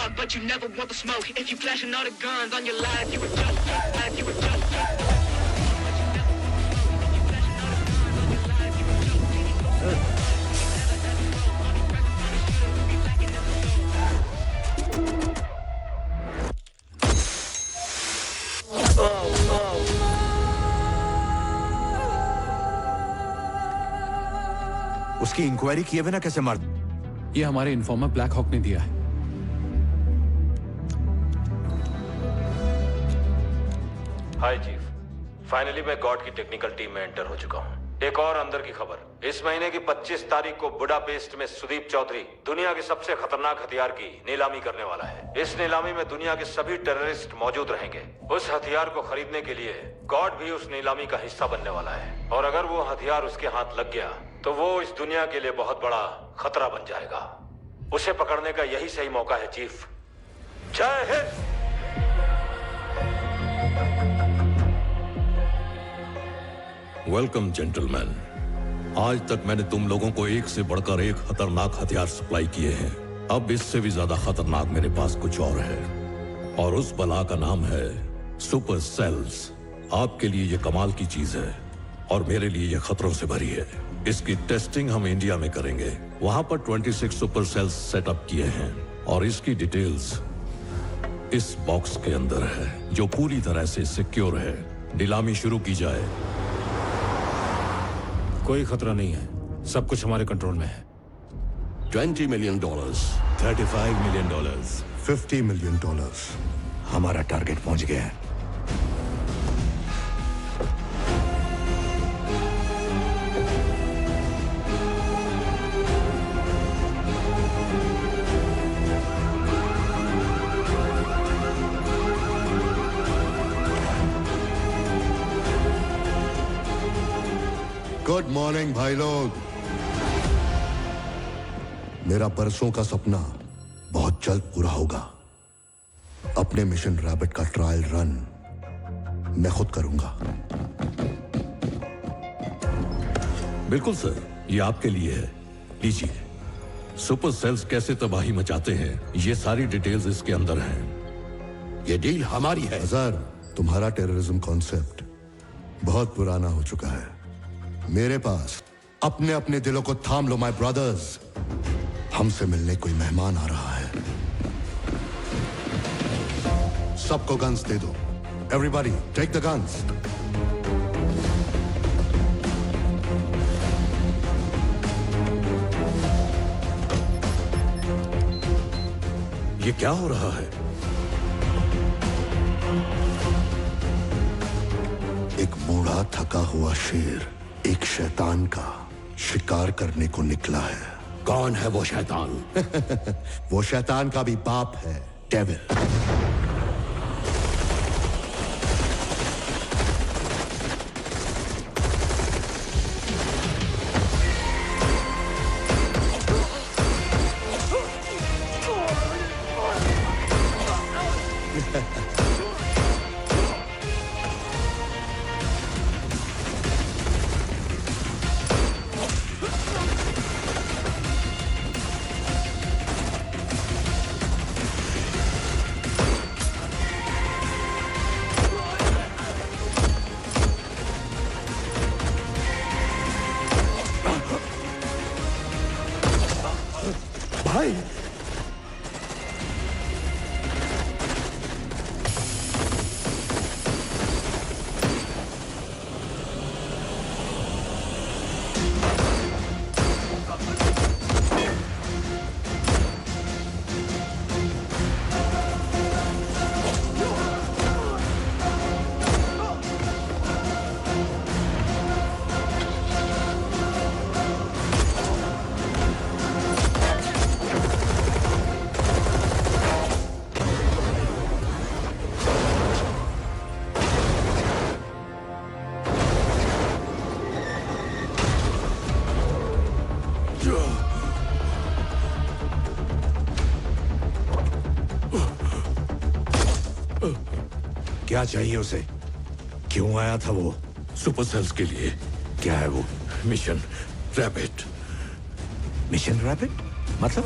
love, but you never want the smoke. If you flashing all the guns on your life, you a joke. You a joke. उसकी inquiry किए बिना कैसे मार? ये हमारे informer Black Hawk ने दिया है। हाय चीफ, फाइनली मैं गॉड की टेक्निकल टीम में एंटर हो चुका हूँ। एक और अंदर की खबर, इस महीने की 25 तारीख को बुडापेस्ट में सुदीप चौधरी दुनिया के सबसे खतरनाक हथियार की नीलामी करने वाला है। इस नीलामी में दुनिया के सभी टेररिस्ट मौजूद रहेंगे। उस हथियार को खरीदने के लिए गॉड भी उस नीलामी का हिस्सा बनने वाला है, और अगर वो हथियार उसके हाथ लग गया तो वो इस दुनिया के लिए बहुत बड़ा खतरा बन जाएगा। उसे पकड़ने का यही सही मौका है चीफ। जय हिंद। Welcome gentleman. आज तक मैंने तुम लोगों को एक से बढ़कर एक खतरनाक हथियार सप्लाई किए हैं। अब इससे भी ज्यादा खतरनाक मेरे पास कुछ और है, और उस बला का नाम है सुपर सेल्स। आपके लिए ये कमाल की चीज है और मेरे लिए ये खतरों से भरी है। इसकी टेस्टिंग हम इंडिया में करेंगे। वहां पर 26 सुपर सेल्स सेटअप किए हैं, और इसकी डिटेल्स इस बॉक्स के अंदर है, जो पूरी तरह से सिक्योर है। नीलामी शुरू की जाए। कोई खतरा नहीं है, सब कुछ हमारे कंट्रोल में है। $20 मिलियन, $35 मिलियन, $50 मिलियन। हमारा टारगेट पहुंच गया है। गुड मॉर्निंग भाई लोग। मेरा परसों का सपना बहुत जल्द पूरा होगा। अपने मिशन रैबिट का ट्रायल रन मैं खुद करूंगा। बिल्कुल सर, ये आपके लिए है। लीजिए। सुपर सेल्स कैसे तबाही मचाते हैं, ये सारी डिटेल्स इसके अंदर हैं। ये डील हमारी है। अजहर, तुम्हारा टेररिज्म कॉन्सेप्ट बहुत पुराना हो चुका है। मेरे पास अपने अपने दिलों को थाम लो माय ब्रदर्स। हमसे मिलने कोई मेहमान आ रहा है। सबको गन्स दे दो। Everybody take the guns. ये क्या हो रहा है? एक बूढ़ा थका हुआ शेर एक शैतान का शिकार करने को निकला है। कौन है वो शैतान? वो शैतान का भी बाप है, डेविल। भाई क्या चाहिए उसे? क्यों आया था वो? सुपर सेल्स के लिए। क्या है वो? Mission rabbit. मिशन रैबिट मतलब?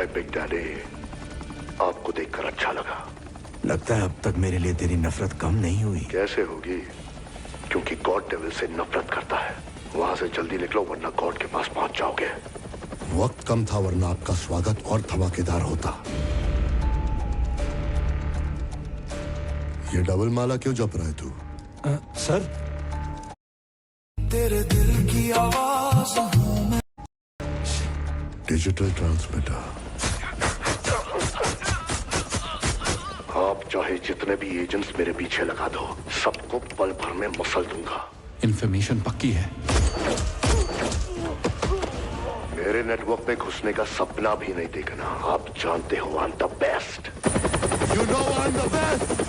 हाय बिग डैडी, आपको देखकर अच्छा लगा। लगता है अब तक मेरे लिए तेरी नफरत कम नहीं हुई। कैसे होगी? क्योंकि गॉड डेविल से नफरत करता है। वहां से जल्दी निकलो वरना गॉड के पास पहुंच जाओगे। वक्त कम था वरना आपका स्वागत और धमाकेदार होता। ये डबल माला क्यों जप रहा है तू? सर, तेरे दिल की आवाज हूं मैं। Digital transmitter. आप चाहे जितने भी एजेंट्स मेरे पीछे लगा दो, सबको पल भर में मसल दूंगा। इन्फॉर्मेशन पक्की है। मेरे नेटवर्क में घुसने का सपना भी नहीं देखना। आप जानते हो I am the best. You know I am the best.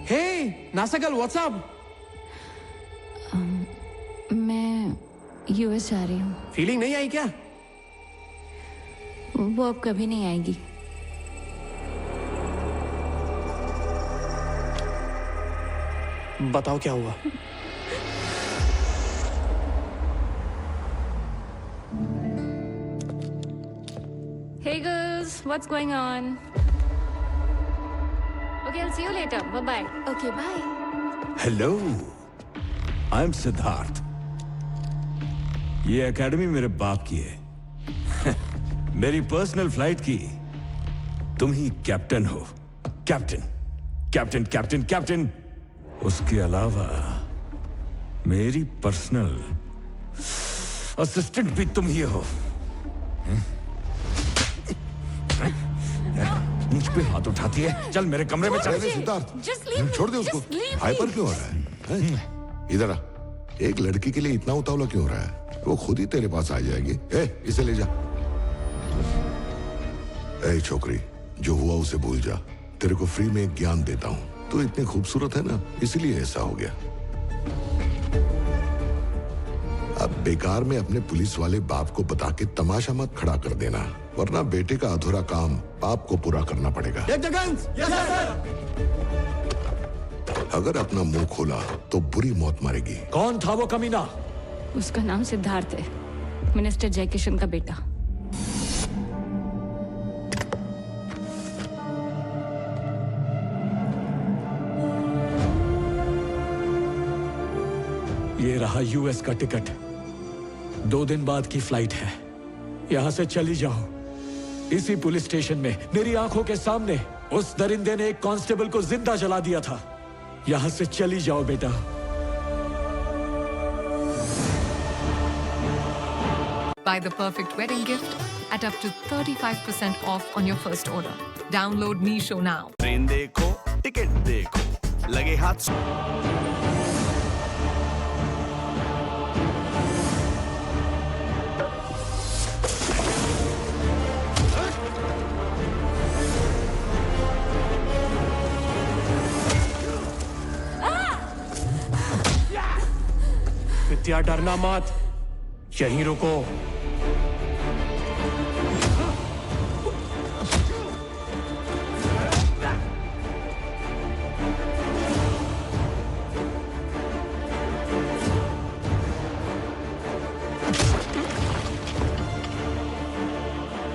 Hey नासकल, व्हाट्सअप? मैं यूएस जा रही हूँ। फीलिंग नहीं आई क्या? वो अब कभी नहीं आएगी। बताओ क्या हुआ? Hey girls, what's going on? Okay, I'll see you later. Bye-bye. Okay, bye. Hello, I am Siddharth. ये एकेडमी मेरे बाप की है। मेरी पर्सनल फ्लाइट की तुम ही कैप्टन हो। Captain, captain, captain, captain. उसके अलावा मेरी पर्सनल असिस्टेंट भी तुम ही हो। मुझ पे हाथ उठाती है। चल मेरे कमरे में चल। Siddharth, Just leave me. छोड़ दे उसको। Just leave me. हाइपर क्यों हो रहा है? हैं? इधर आ। एक लड़की के लिए इतना उतावला क्यों हो रहा है? वो खुद ही तेरे पास आ जाएगी। इसे ले जा। छोकरी, जो हुआ उसे भूल जा। तेरे को फ्री में एक ज्ञान देता हूँ। तू इतनी खूबसूरत है ना, इसलिए ऐसा हो गया। अब बेकार में अपने पुलिस वाले बाप को बता के तमाशा मत खड़ा कर देना, वरना बेटे का अधूरा काम बाप को पूरा करना पड़ेगा। अगर अपना मुंह खोला तो बुरी मौत मरेगी। कौन था वो कमीना? उसका नाम सिद्धार्थ है, मिनिस्टर जयकिशन का बेटा। ये रहा यूएस का टिकट। 2 दिन बाद की फ्लाइट है। यहां से चली जाओ। इसी पुलिस स्टेशन में मेरी आंखों के सामने उस दरिंदे ने एक कांस्टेबल को जिंदा जला दिया था। यहां से चली जाओ बेटा। Buy the perfect wedding gift at up to 35% off on your first order. Download Meesho now. Train देखो, टिकट देखो, लगे हाथ। विद्या, डरना मत, यहीं रुको।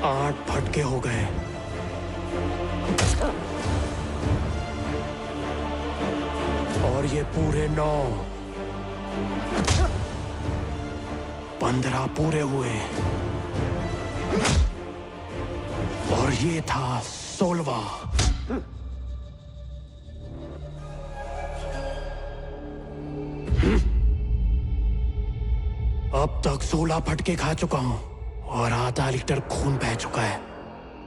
आठ फटके हो गए। और ये पूरे 9, 15 पूरे हुए। और ये था 16वां। अब तक 16 फटके खा चुका हूं और आधा लीटर खून बह चुका है।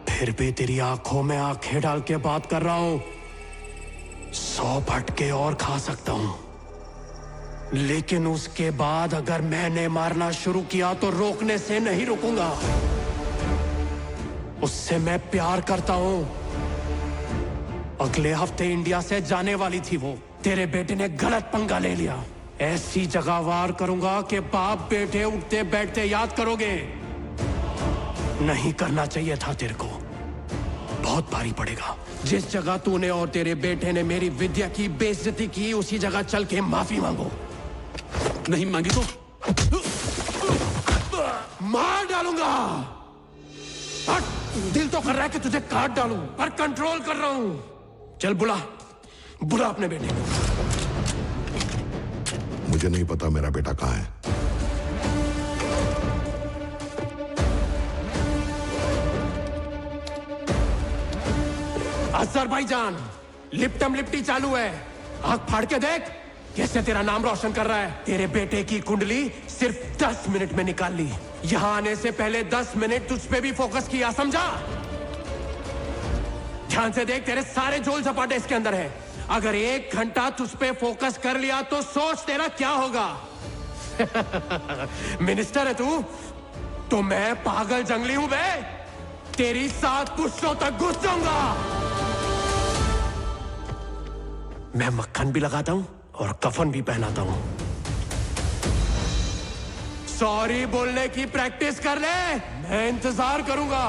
फिर भी तेरी आंखों में आंखें डाल के बात कर रहा हूं। 100 फटके और खा सकता हूं, लेकिन उसके बाद अगर मैंने मारना शुरू किया तो रोकने से नहीं रुकूंगा। उससे मैं प्यार करता हूं। अगले हफ्ते इंडिया से जाने वाली थी वो। तेरे बेटे ने गलत पंगा ले लिया। ऐसी जगह वार करूंगा कि बाप बेटे उठते बैठते याद करोगे। नहीं करना चाहिए था तेरे को। बहुत भारी पड़ेगा। जिस जगह तूने और तेरे बेटे ने मेरी विद्या की बेइज्जती की, उसी जगह चल के माफी मांगो। नहीं मांगी तो मार डालूंगा। हट, दिल तो कर रहा है कि तुझे काट डालूं, पर कंट्रोल कर रहा हूं। चल बुला बुला अपने बेटे को। मुझे नहीं पता मेरा बेटा कहाँ है। अज़रबैजान, लिप्टम लिप्टी चालू है। आंख फाड़ के देख कैसे तेरा नाम रोशन कर रहा है। तेरे बेटे की कुंडली सिर्फ 10 मिनट में निकाल ली। यहां आने से पहले 10 मिनट तुझ पे भी फोकस किया, समझा? ध्यान से देख, तेरे सारे झोल झपाटे इसके अंदर है। अगर 1 घंटा तुझ पे फोकस कर लिया तो सोच तेरा क्या होगा। मिनिस्टर है तू तो मैं पागल जंगली हूं बे। तेरी 7 पुश्तों तक घुस जाऊंगा। मैं मक्खन भी लगाता हूं और कफन भी पहनाता हूं। सॉरी बोलने की प्रैक्टिस कर ले, मैं इंतजार करूंगा।